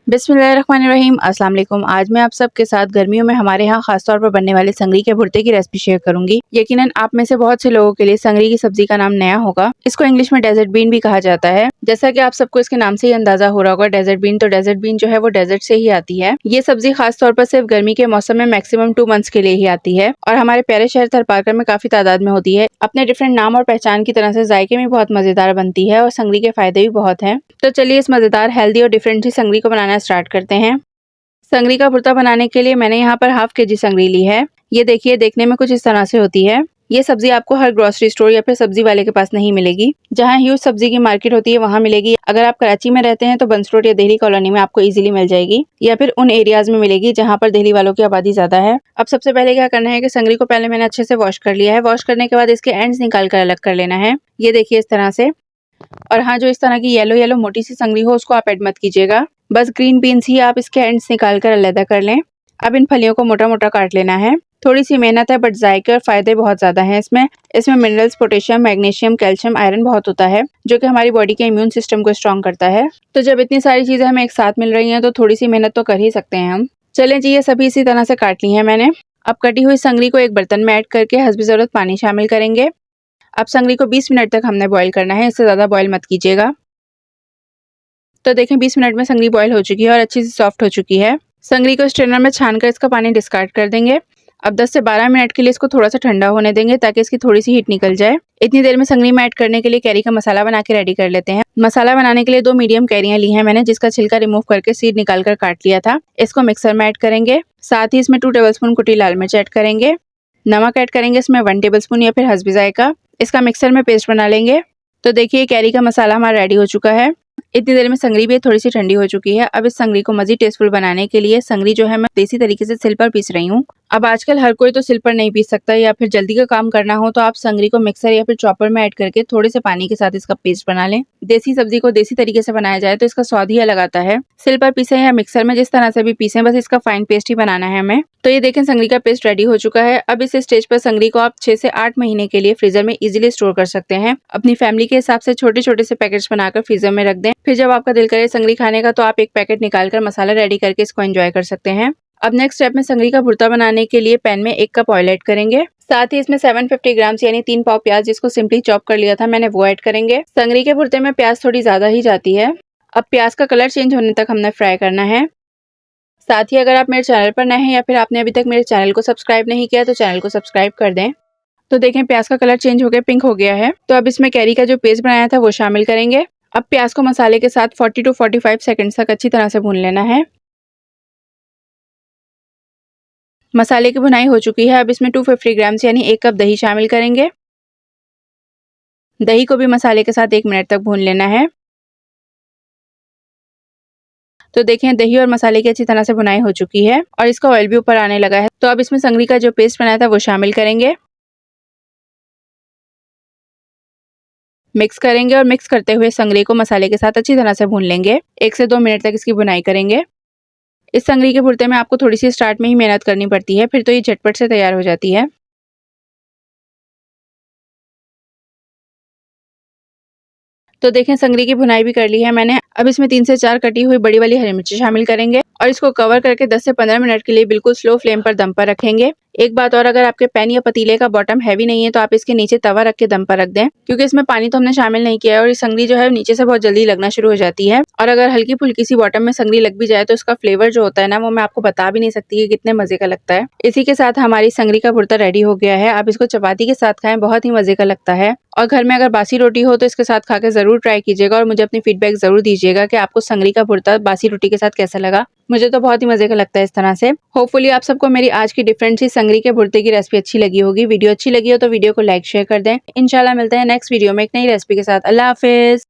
बिस्मिल्लाहिर्रहमानिर्रहीम अस्सलाम वालेकुम। आज मैं आप सबके साथ गर्मियों में हमारे यहाँ खास तौर पर बनने वाले संगरी के भुर्ते की रेसिपी शेयर करूंगी। यकीनन आप में से बहुत से लोगों के लिए संगरी की सब्जी का नाम नया होगा। इसको इंग्लिश में डेजर्ट बीन भी कहा जाता है। जैसा कि आप सबको इसके नाम से ही अंदाजा हो रहा होगा, डेजर्ट बीन तो डेजर्ट बीन जो है वो डेजर्ट से ही आती है। ये सब्जी खास तौर पर सिर्फ गर्मी के मौसम में मैक्सिमम 2 मंथ्स के लिए ही आती है और हमारे प्यारे शहर थरपारकर में काफी तादाद में होती है। अपने डिफरेंट नाम और पहचान की तरह से जायके में बहुत मजेदार बनती है और संगरी के फायदे भी बहुत हैं। तो चलिए इस मजेदार, हेल्दी और डिफरेंट सी संगरी को बनाना स्टार्ट करते हैं। संगरी का भुर्ता बनाने के लिए मैंने यहाँ पर हाफ केजी संगरी ली है। ये देखिए, देखने में कुछ इस तरह से होती है। ये सब्जी आपको हर ग्रोसरी स्टोर या फिर सब्जी वाले के पास नहीं मिलेगी। जहाँ ह्यूज सब्जी की मार्केट होती है वहाँ मिलेगी। अगर आप कराची में रहते हैं तो बंस रोड या दिल्ली कॉलोनी में आपको इजीली मिल जाएगी, या फिर उन एरियाज में मिलेगी जहाँ पर दिल्ली वालों की आबादी ज्यादा है। अब सबसे पहले क्या करना है कि संगरी को पहले मैंने अच्छे से वॉश कर लिया है। वॉश करने के बाद इसके एंड्स निकाल कर अलग कर लेना है। ये देखिए इस तरह से। और हाँ, जो इस तरह की येलो येलो मोटी सी संगरी हो उसको आप ऐड मत कीजिएगा। बस ग्रीन बीन्स ही आप इसके एंड्स निकाल कर अलग कर लें। अब इन फलियों को मोटा मोटा काट लेना है। थोड़ी सी मेहनत है बट जायके और फायदे बहुत ज्यादा हैं इसमें minerals, potassium, magnesium, calcium, iron बहुत होता है जो कि हमारी बॉडी के इम्यून सिस्टम को स्ट्रॉन्ग करता है। तो जब इतनी सारी चीजें हमें एक साथ मिल रही हैं तो थोड़ी सी मेहनत तो कर ही सकते हैं हम। चलें जी, ये सभी इसी तरह से काट ली है मैंने। अब कटी हुई संगरी को एक बर्तन में ऐड करके हस्बे जरूरत पानी शामिल करेंगे। अब संगरी को 20 मिनट तक हमने बॉईल करना है, इससे ज्यादा बॉईल मत कीजिएगा। तो देखें 20 मिनट में संगरी बॉईल हो चुकी है और अच्छी सी सॉफ्ट हो चुकी है। संगरी को स्ट्रेनर में छानकर इसका पानी डिस्कार्ड कर देंगे। अब 10 से 12 मिनट के लिए इसको थोड़ा सा ठंडा होने देंगे ताकि इसकी थोड़ी सी हीट निकल जाए। इतनी देर में संगरी में ऐड करने के लिए कैरी का मसाला बना के रेडी कर लेते हैं। मसाला बनाने के लिए 2 मीडियम कैरियां ली हैं मैंने, जिसका छिलका रिमूव करके सीड निकाल कर काट लिया था। इसको मिक्सर में ऐड करेंगे। साथ ही इसमें 2 टेबलस्पून कुटी लाल मिर्च ऐड करेंगे। नमक ऐड करेंगे इसमें 1 टेबलस्पून या फिर हस्बे जायका। इसका मिक्सर में पेस्ट बना लेंगे। तो देखिए कैरी का मसाला हमारा रेडी हो चुका है। इतनी देर में संगरी भी थोड़ी सी ठंडी हो चुकी है। अब इस संगरी को मजीद टेस्टफुल बनाने के लिए संगरी जो है मैं देसी तरीके से सिल पर पीस रही हूँ। अब आजकल हर कोई तो सिल पर नहीं पीस सकता, या फिर जल्दी का काम करना हो तो आप संगरी को मिक्सर या फिर चॉपर में ऐड करके थोड़े से पानी के साथ इसका पेस्ट बना लें। देसी सब्जी को देसी तरीके से बनाया जाए तो इसका स्वाद ही अलग आता है। सिल पर पीसे या मिक्सर में जिस तरह से भी पीसे, बस इसका फाइन पेस्ट ही बनाना है हमें। तो ये देखें संगरी का पेस्ट रेडी हो चुका है। अब इस स्टेज पर संगरी को आप 6 से 8 महीने के लिए फ्रीजर में इजीली स्टोर कर सकते हैं। अपनी फैमिली के हिसाब से छोटे छोटे से पैकेट्स बनाकर फ्रीजर में रख दें। फिर जब आपका दिल करे संगरी खाने का तो आप एक पैकेट निकाल कर मसाला रेडी करके इसको एंजॉय कर सकते हैं। अब नेक्स्ट स्टेप में संगरी का भुर्ता बनाने के लिए पैन में 1 कप ऑयल ऐड करेंगे। साथ ही इसमें 750 ग्राम यानी 3 पाव प्याज, जिसको सिंपली चॉप कर लिया था मैंने, वो ऐड करेंगे। संगरी के भुर्ते में प्याज थोड़ी ज्यादा ही जाती है। अब प्याज का कलर चेंज होने तक हमने फ्राई करना है। साथ ही अगर आप मेरे चैनल पर नए हैं या फिर आपने अभी तक मेरे चैनल को सब्सक्राइब नहीं किया तो चैनल को सब्सक्राइब कर दें। तो देखें प्याज का कलर चेंज हो गया, पिंक हो गया है। तो अब इसमें कैरी का जो पेस्ट बनाया था वो शामिल करेंगे। अब प्याज को मसाले के साथ 40 to 45 सेकंड्स तक अच्छी तरह से भून लेना है। मसाले की भुनाई हो चुकी है। अब इसमें 250 ग्राम यानी 1 कप दही शामिल करेंगे। दही को भी मसाले के साथ 1 मिनट तक भून लेना है। तो देखें दही और मसाले की अच्छी तरह से भुनाई हो चुकी है और इसका ऑयल भी ऊपर आने लगा है। तो अब इसमें संगरी का जो पेस्ट बनाया था वो शामिल करेंगे। मिक्स करेंगे और मिक्स करते हुए संगरी को मसाले के साथ अच्छी तरह से भून लेंगे। 1 से 2 मिनट तक इसकी भुनाई करेंगे। इस संगरी के भुर्ते में आपको थोड़ी सी स्टार्ट में ही मेहनत करनी पड़ती है, फिर तो ये झटपट से तैयार हो जाती है। तो देखें संगरी की भुनाई भी कर ली है मैंने। अब इसमें 3 से 4 कटी हुई बड़ी वाली हरी मिर्ची शामिल करेंगे और इसको कवर करके 10 से 15 मिनट के लिए बिल्कुल स्लो फ्लेम पर दम पर रखेंगे। एक बात और, अगर आपके पैन या पतीले का बॉटम हैवी नहीं है तो आप इसके नीचे तवा रख के दम पर रख दें, क्योंकि इसमें पानी तो हमने शामिल नहीं किया है और ये संगरी जो है नीचे से बहुत जल्दी लगना शुरू हो जाती है। और अगर हल्की फुल्की सी बॉटम में संगरी लग भी जाए तो इसका फ्लेवर जो होता है ना, वो मैं आपको बता भी नहीं सकती कि कितने मजे का लगता है। इसी के साथ हमारी संगरी का भुर्ता रेडी हो गया है। आप इसको चपाती के साथ खाएं, बहुत ही मजे का लगता है। और घर में अगर बासी रोटी हो तो इसके साथ खा के जरूर ट्राई कीजिएगा और मुझे अपनी फीडबैक जरूर दीजिएगा कि आपको संगरी का भुर्ता बासी रोटी के साथ कैसा लगा। मुझे तो बहुत ही मजे का लगता है इस तरह से। होपफुली आप सबको मेरी आज की डिफरेंट सी संगरी के भुर्ते की रेसिपी अच्छी लगी होगी। वीडियो अच्छी लगी हो तो वीडियो को लाइक शेयर कर दें। इंशाल्लाह मिलते हैं नेक्स्ट वीडियो में एक नई रेसिपी के साथ। अल्लाह हाफिज।